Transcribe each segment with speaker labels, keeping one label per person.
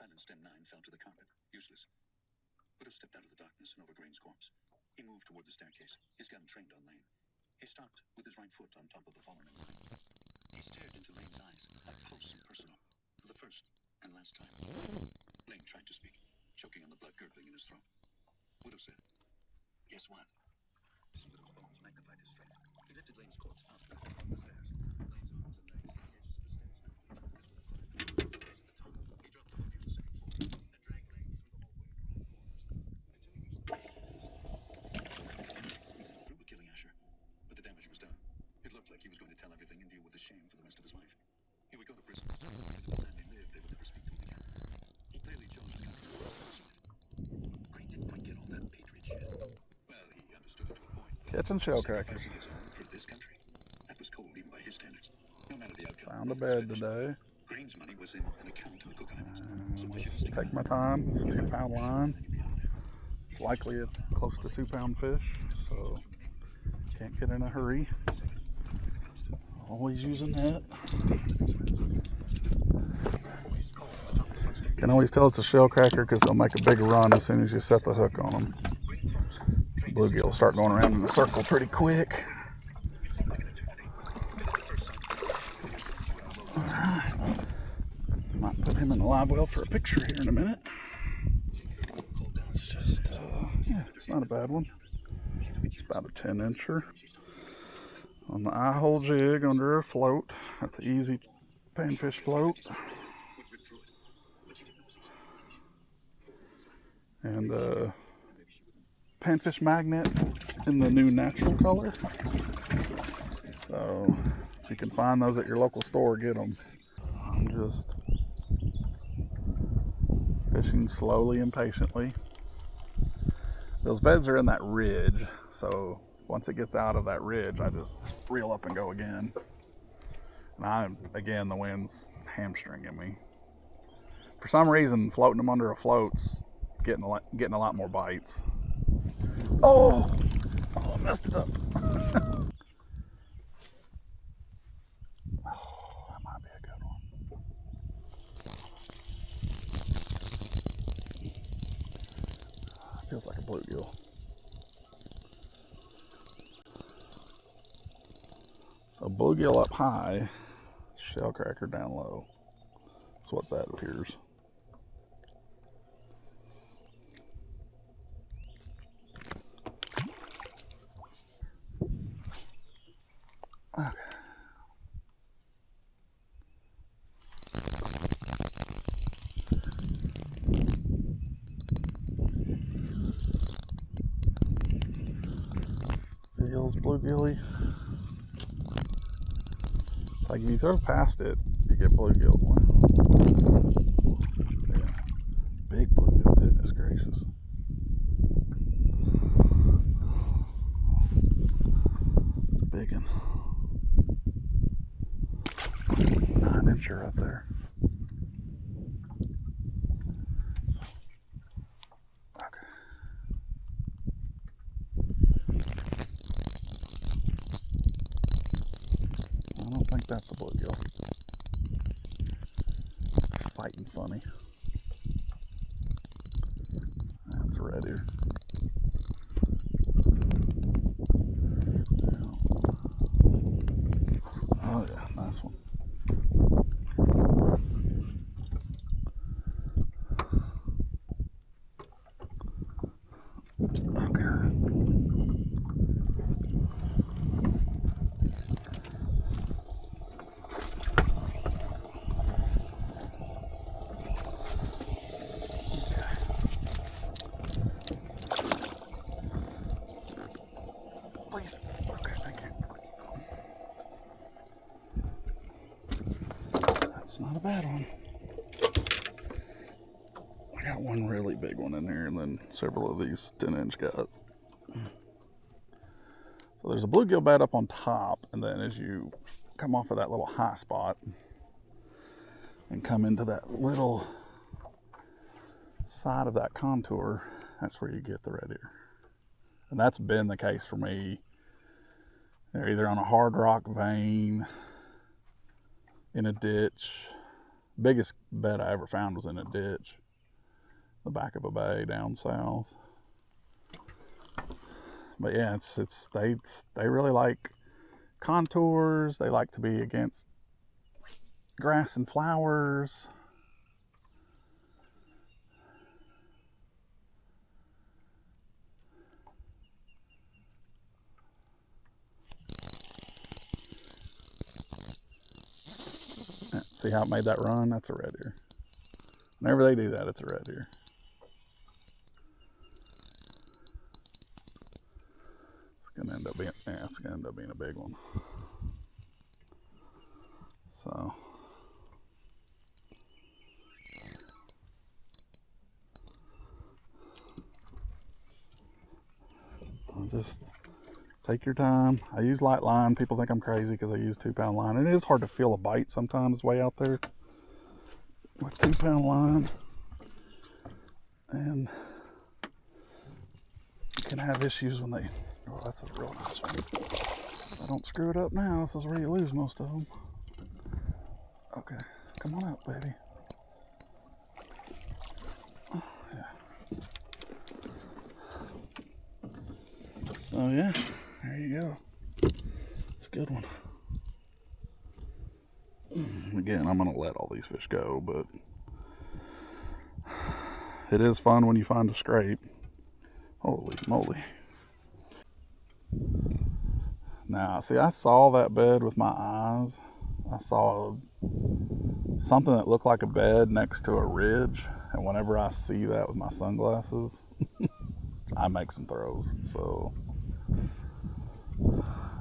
Speaker 1: silenced M9 fell to the carpet, useless. Widow stepped out of the darkness and over Green's corpse. He moved toward the staircase, his gun trained on Lane. He stopped with his right foot on top of the fallen M9. He stared into Lane's eyes, up close and personal, for the first and last time. Lane tried to speak, choking on the blood gurgling in his throat. Widow said, "Guess what?" Widow's bones magnified his strength. He lifted Lane's corpse out the stairs. Lane's arms and legs at the edges of the stairs. He dropped them on near the second floor and dragged Lane through the hallway around corners. Through with killing Asher, but the damage was done. It looked like he was going to tell everything and deal with the shame for the rest of his life. He would go to prison. If the family lived, they would never speak to him again. He clearly chose the country over the suicide. Green didn't quite get all that patriot shit. Well, he understood it to a point.
Speaker 2: Catching shellcrackers.
Speaker 1: For this country, that was cold even by his standards. No matter the outcome.
Speaker 2: Found a bed today.
Speaker 1: Green's money was in an account in the Cook Islands. So
Speaker 2: Let's take my time. It's a 2-pound line. It's likely a close to 2-pound fish, so can't get in a hurry. Always using that. Can always tell it's a shellcracker because they'll make a big run as soon as you set the hook on them. Bluegill will start going around in a circle pretty quick. Alright. Might put him in the live well for a picture here in a minute. It's just, yeah, it's not a bad one. It's about a 10-incher. On the eye hole jig under a float at the easy panfish float. And panfish magnet in the new natural color. So if you can find those at your local store, get them. I'm just fishing slowly and patiently. Those beds are in that ridge, so once it gets out of that ridge, I just reel up and go again. And again, the wind's hamstringing me. For some reason, floating them under a float's getting a lot more bites. Oh, I messed it up. Oh, that might be a good one. Feels like a bluegill. So bluegill up high, shellcracker down low. That's what that appears. Okay. Feels bluegilly. It's like if you throw past it, you get bluegill. Yeah. Big bluegill, goodness gracious. Big one. 9-incher right there. Okay. I don't think that's a bluegill. Fighting funny. That's a red ear. Oh yeah, nice one. Please. Okay, thank you. That's not a bad one. I got one really big one in here and then several of these 10-inch guys. So there's a bluegill bed up on top, and then as you come off of that little high spot and come into that little side of that contour, that's where you get the red ear. And that's been the case for me. They're either on a hard rock vein, in a ditch, Biggest bed I ever found was in a ditch, the back of a bay down south. But yeah, they really like contours. They like to be against grass and flowers. See how it made that run? That's a red ear. Whenever they do that, it's a red ear. It's gonna end up being a big one. So I'll just take your time. I use light line. People think I'm crazy because I use 2-pound line. And it is hard to feel a bite sometimes way out there with 2-pound line. And you can have issues when they, oh, that's a real nice one. If I don't screw it up now, this is where you lose most of them. Okay, come on out, baby. Oh, yeah. So yeah, there you go. It's a good one. Again, I'm gonna let all these fish go, but it is fun when you find a scrape. Holy moly. Now, see, I saw that bed with my eyes. I saw something that looked like a bed next to a ridge, and whenever I see that with my sunglasses, I make some throws. So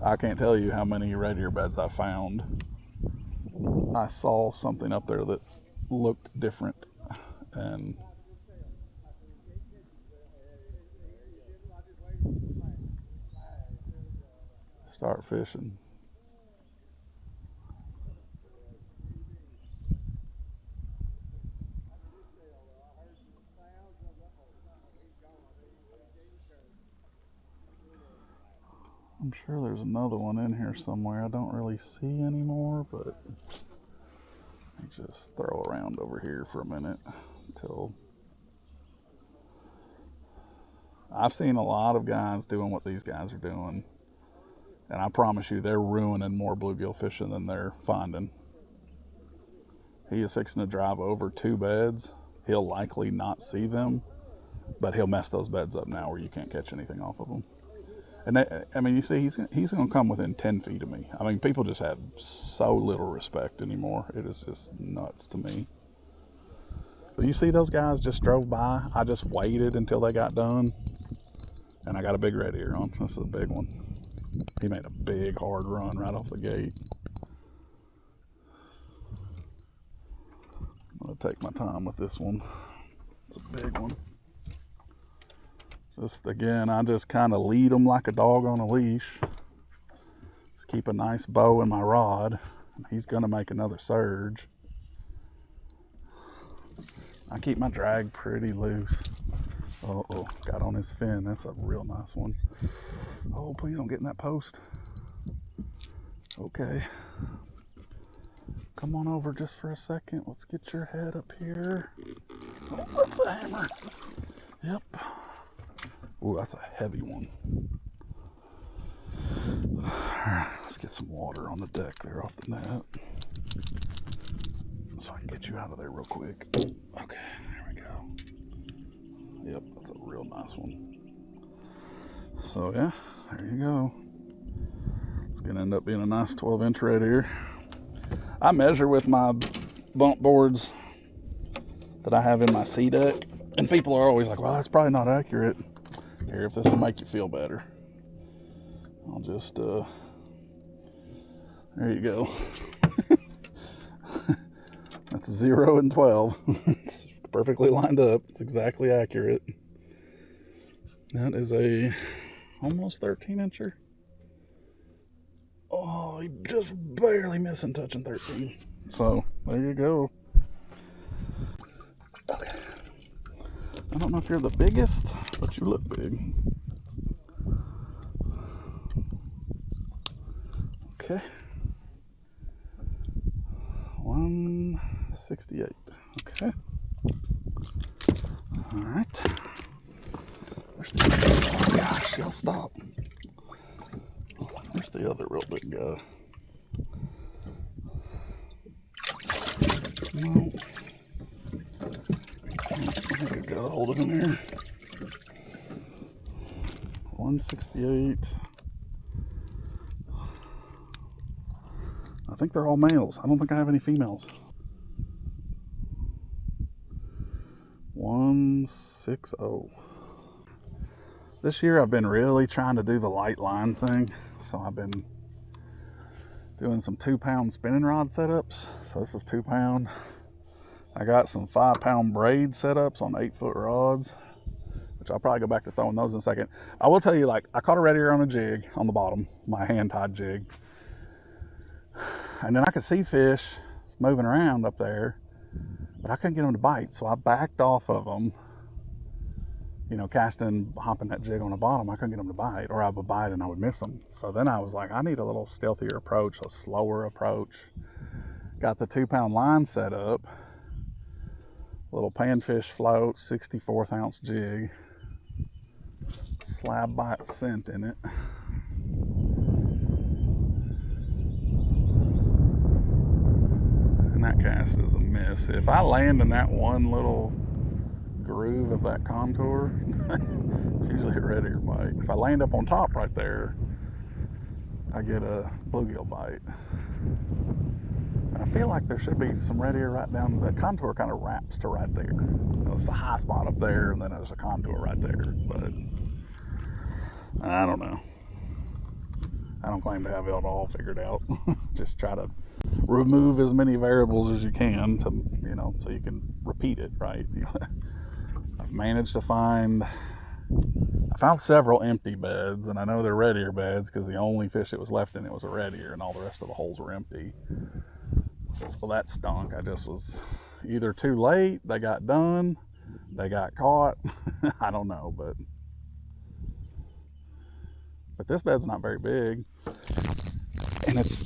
Speaker 2: I can't tell you how many red ear beds I found. I saw something up there that looked different, and start fishing. I'm sure there's another one in here somewhere I don't really see anymore, but let me just throw around over here for a minute until I've seen a lot of guys doing what these guys are doing, and I promise you they're ruining more bluegill fishing than they're finding. He is fixing to drive over 2 beds. He'll likely not see them, but he'll mess those beds up now where you can't catch anything off of them. And they, I mean, you see, he's going to come within 10 feet of me. I mean, people just have so little respect anymore. It is just nuts to me. But you see those guys just drove by. I just waited until they got done, and I got a big red ear on. This is a big one. He made a big, hard run right off the gate. I'm going to take my time with this one. It's a big one. Just again, I just kind of lead them like a dog on a leash. Just keep a nice bow in my rod. He's going to make another surge. I keep my drag pretty loose. Uh-oh, got on his fin. That's a real nice one. Oh, please don't get in that post. Okay. Come on over just for a second. Let's get your head up here. Oh, that's a hammer. Yep. Ooh, that's a heavy one. Let's get some water on the deck there off the net, so I can get you out of there real quick. Okay, there we go. Yep, that's a real nice one. So yeah, there you go. It's gonna end up being a nice 12-inch red ear. I measure with my bump boards that I have in my sea deck, and people are always like, well, that's probably not accurate. Here, if this will make you feel better, I'll just, there you go. That's 0 and 12. It's perfectly lined up. It's exactly accurate. That is a almost 13-incher. Oh, he just barely missing touching 13. So, there you go. Okay. I don't know if you're the biggest, but you look big. Okay. 1, 168. Okay. All right. Where's the other? Oh gosh, y'all stop. Where's the other real big guy? No. I think I got a hold of him here. 168. I think they're all males. I don't think I have any females. 160. This year I've been really trying to do the light line thing. So I've been doing some 2-pound spinning rod setups. So this is 2 pound. I got some 5-pound braid setups on 8-foot rods, which I'll probably go back to throwing those in a second. I will tell you, like, I caught a red ear on a jig on the bottom, my hand-tied jig. And then I could see fish moving around up there, but I couldn't get them to bite. So I backed off of them, you know, casting, hopping that jig on the bottom. I couldn't get them to bite, or I would bite and I would miss them. So then I was like, I need a little stealthier approach, a slower approach. Got the 2-pound line set up, little panfish float, 64th ounce jig, slab bite scent in it. And that cast is a miss. If I land in that one little groove of that contour, it's usually a red ear bite. If I land up on top right there, I get a bluegill bite. And I feel like there should be some red ear right down. The contour kind of wraps to right there. It's the high spot up there, and then there's a contour right there. But I don't know. I don't claim to have it all figured out. Just try to remove as many variables as you can to, you know, so you can repeat it, right? I've managed to find, I found several empty beds, and I know they're red ear beds because the only fish that was left in it was a red ear, and all the rest of the holes were empty. So that stunk. I just was either too late, they got done, they got caught. I don't know, but this bed's not very big, and it's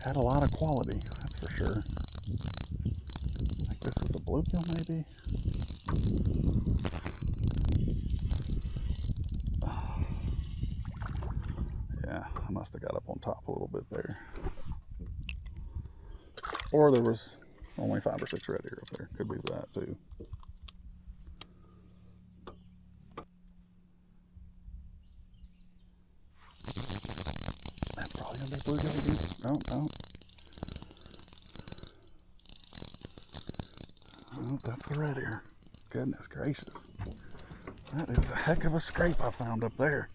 Speaker 2: had a lot of quality, that's for sure. I think this is a bluegill, maybe. Yeah, I must have got up on top a little bit there, or there was only 5 or 6 red ear up there. Could be that too. That's probably gonna be bluegill again. No. Oh, that's a red ear. Goodness gracious. That is a heck of a scrape I found up there.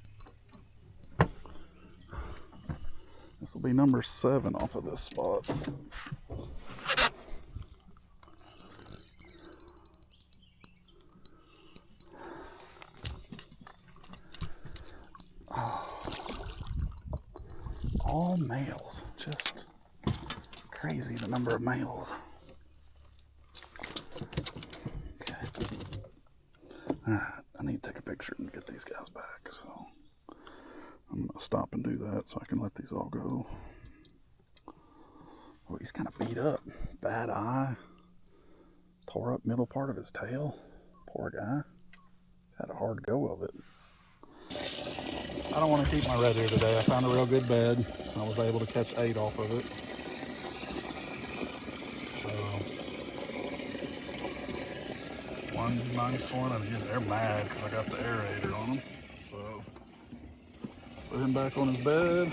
Speaker 2: This will be number 7 off of this spot. Oh, all males. Just crazy the number of males. Okay. Alright, I need to take a picture and get these guys back, so I'm going to stop and do that so I can let these all go. Oh, he's kind of beat up. Bad eye. Tore up middle part of his tail. Poor guy. Had a hard go of it. I don't want to keep my red ear today. I found a real good bed. I was able to catch 8 off of it. So, one nice one. And again, they're mad because I got the aerator on them. So, put him back on his bed.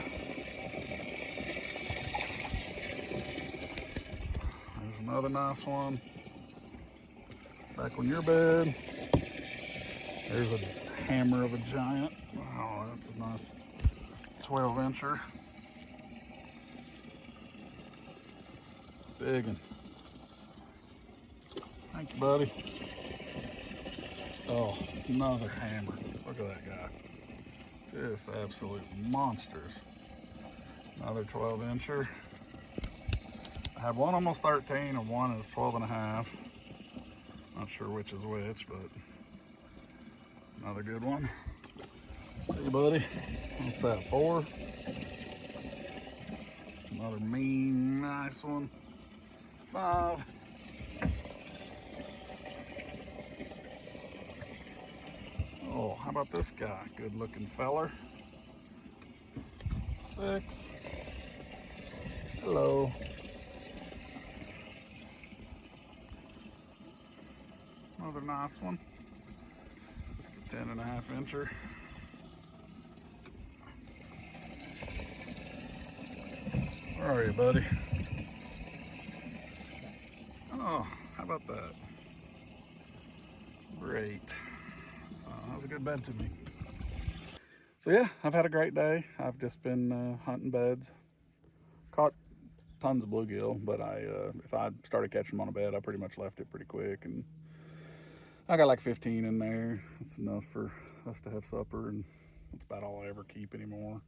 Speaker 2: There's another nice one. Back on your bed. There's a hammer of a giant. Oh, that's a nice 12-incher. Big one. Thank you, buddy. Oh, another hammer. Look at that guy. Just absolute monsters. Another 12-incher. I have one almost 13 and one is 12 and a half. Not sure which is which, but another good one. See you, buddy. What's that, 4? Another mean, nice one. 5. Oh, how about this guy? Good looking feller. 6. Hello. Another nice one. Just a 10.5 incher. Where are you, buddy? Oh, how about that? Great. So that was a good bed to me. So yeah, I've had a great day. I've just been hunting beds. Caught tons of bluegill, but if I started catching them on a bed, I pretty much left it pretty quick, and I got like 15 in there. That's enough for us to have supper, and that's about all I ever keep anymore.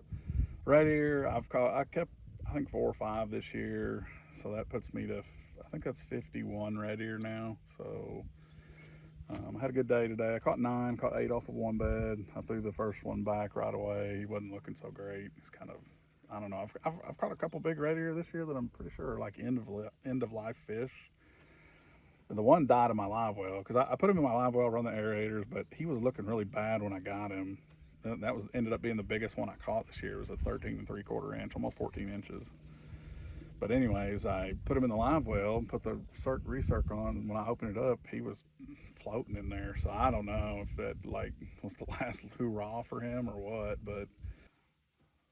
Speaker 2: Right here, I kept I think 4 or 5 this year, so that puts me to, I think that's 51 red ear now. So I had a good day today. I caught 9, caught 8 off of one bed. I threw the first one back right away. He wasn't looking so great. It's kind of, I don't know. I've caught a couple big red ear this year that I'm pretty sure are like end of life fish. And the one died in my live well because I put him in my live well, run the aerators, but he was looking really bad when I got him. That ended up being the biggest one I caught this year. It was a 13 3/4 inch, almost 14 inches. But anyways, I put him in the live well, put the recirc on, and when I opened it up, he was floating in there. So I don't know if that like was the last hoorah for him or what. But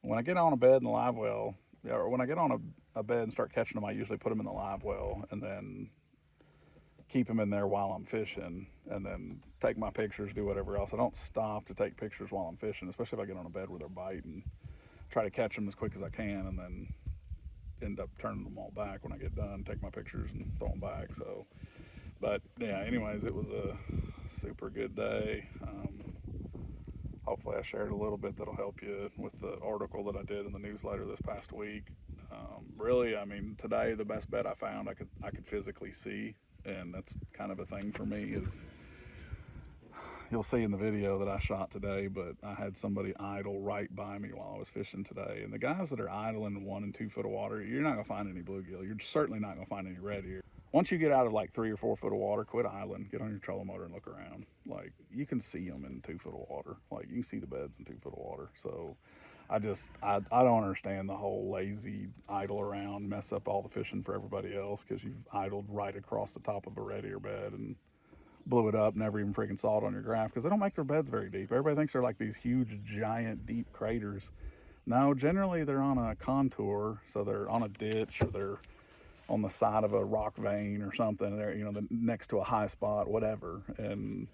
Speaker 2: when I get on a bed in the live well, or when I get on a bed and start catching them, I usually put them in the live well and then keep them in there while I'm fishing, and then take my pictures, do whatever else. I don't stop to take pictures while I'm fishing, especially if I get on a bed where they're biting. Try to catch them as quick as I can, and then end up turning them all back when I get done, take my pictures and throw them back. So, but yeah, anyways, it was a super good day. Hopefully I shared a little bit that'll help you with the article that I did in the newsletter this past week. Really, I mean, today the best bed I found I could physically see, and that's kind of a thing for me. Is you'll see in the video that I shot today, but I had somebody idle right by me while I was fishing today. And the guys that are idling in 1 and 2 foot of water, you're not gonna find any bluegill. You're certainly not gonna find any red ear. Once you get out of like 3 or 4 foot of water, quit idling, get on your trolling motor and look around. Like, you can see them in 2 foot of water. Like, you can see the beds in 2 foot of water. So I don't understand the whole lazy idle around, mess up all the fishing for everybody else because you've idled right across the top of a red ear bed and blew it up, never even freaking saw it on your graph, because they don't make their beds very deep. Everybody thinks they're like these huge, giant, deep craters. No, generally they're on a contour, so they're on a ditch or they're on the side of a rock vein or something. They're, next to a high spot, whatever. And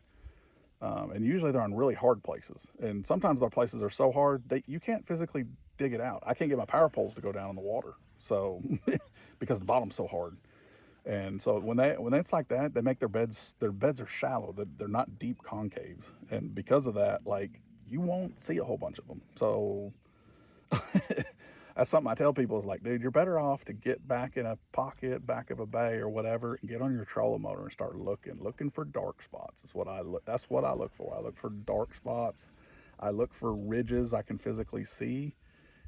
Speaker 2: usually they're on really hard places. And sometimes their places are so hard you can't physically dig it out. I can't get my power poles to go down in the water, so because the bottom's so hard. And so when it's like that, they make their beds are shallow. They're not deep concaves. And because of that, like, you won't see a whole bunch of them. So that's something I tell people is like, dude, you're better off to get back in a pocket, back of a bay or whatever, and get on your trolling motor and start looking for dark spots. That's what I look for. I look for dark spots. I look for ridges I can physically see.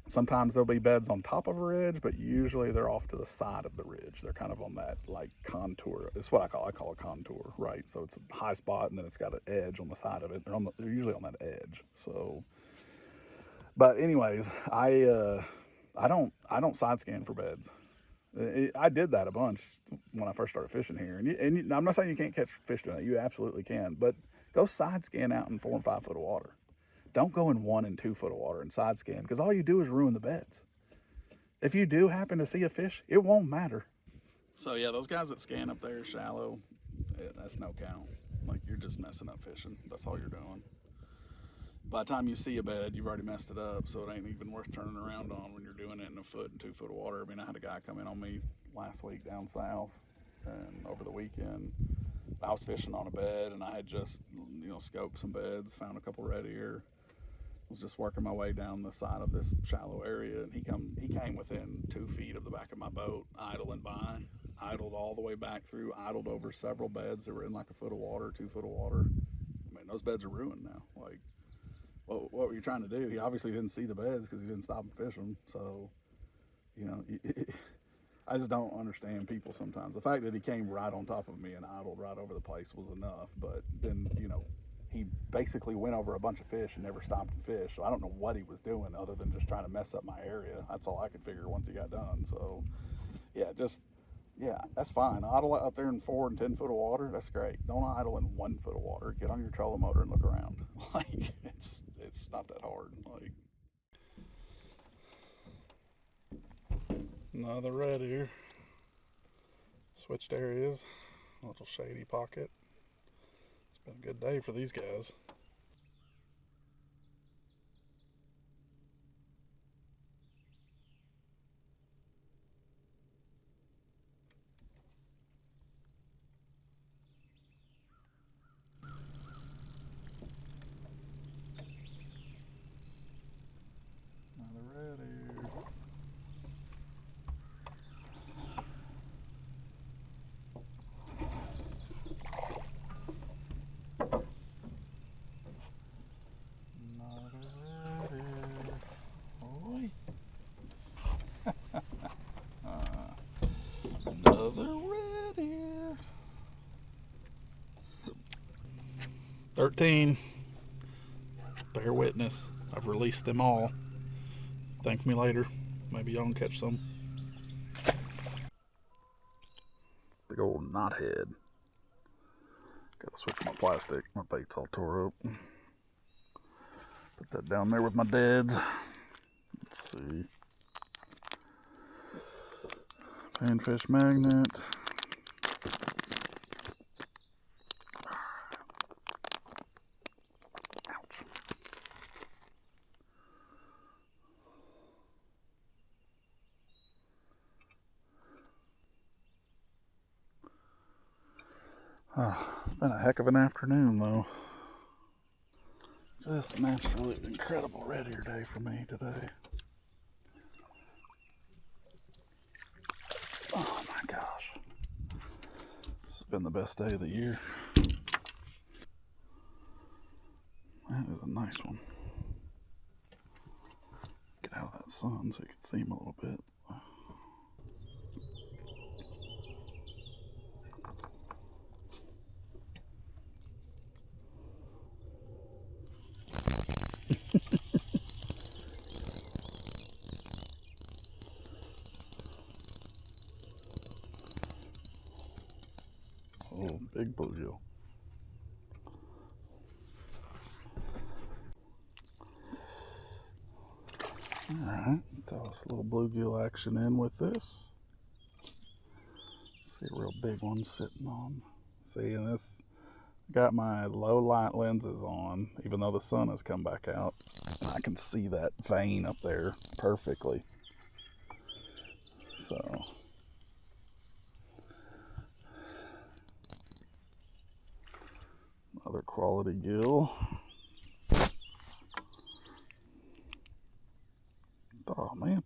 Speaker 2: Sometimes there'll be beds on top of a ridge, but usually they're off to the side of the ridge. They're kind of on that like contour. It's what I call a contour, right? So it's a high spot and then it's got an edge on the side of it. They're usually on that edge. So, but anyways, I don't side scan for beds. I did that a bunch when I first started fishing here, and I'm not saying you can't catch fish doing it. You absolutely can, but go side scan out in 4 and 5 foot of water. Don't go in 1 and 2 foot of water and side scan, because all you do is ruin the beds. If you do happen to see a fish, it won't matter. So yeah, those guys that scan up there shallow, that's no count. Like, you're just messing up fishing. That's all you're doing. By the time you see a bed, you've already messed it up, so it ain't even worth turning around on when you're doing it in 1 foot and 2 foot of water. I mean, I had a guy come in on me last week down south, and over the weekend, I was fishing on a bed, and I had just, scoped some beds, found a couple red ear. Was just working my way down the side of this shallow area, and he came within 2 feet of the back of my boat, idling by, idled all the way back through, idled over several beds that were in like 1 foot of water, 2 foot of water. I mean, those beds are ruined now. Like, what were you trying to do? He obviously didn't see the beds because he didn't stop and fish them. So, I just don't understand people sometimes. The fact that he came right on top of me and idled right over the place was enough, but then, he basically went over a bunch of fish and never stopped and fished. So I don't know what he was doing other than just trying to mess up my area. That's all I could figure once he got done. So, yeah, that's fine. Idle out there in 4 and 10 foot of water, that's great. Don't idle in 1 foot of water. Get on your trolling motor and look around. Like, it's not that hard. Like, another red ear. Switched areas. A little shady pocket. It's been a good day for these guys. Another red ear. Another red ear. Oi. Another red ear. 13. Bear witness. I've released them all. Thank me later. Maybe y'all can catch some. Big old knothead. Gotta switch my plastic. My bait's all tore up. Put that down there with my deads. Let's see. Panfish magnet. Ouch. It's been a heck of an afternoon, though. Just an absolute incredible red ear day for me today. Oh my gosh. This has been the best day of the year. That is a nice one. Get out of that sun so you can see him a little bit. Oh, big bluegill. Alright, throw us a little bluegill action in with this. See a real big one sitting on. See, and this got my low light lenses on, even though the sun has come back out. I can see that vein up there perfectly. So, another quality gill. Oh man,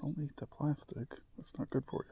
Speaker 2: don't eat the plastic. That's not good for you.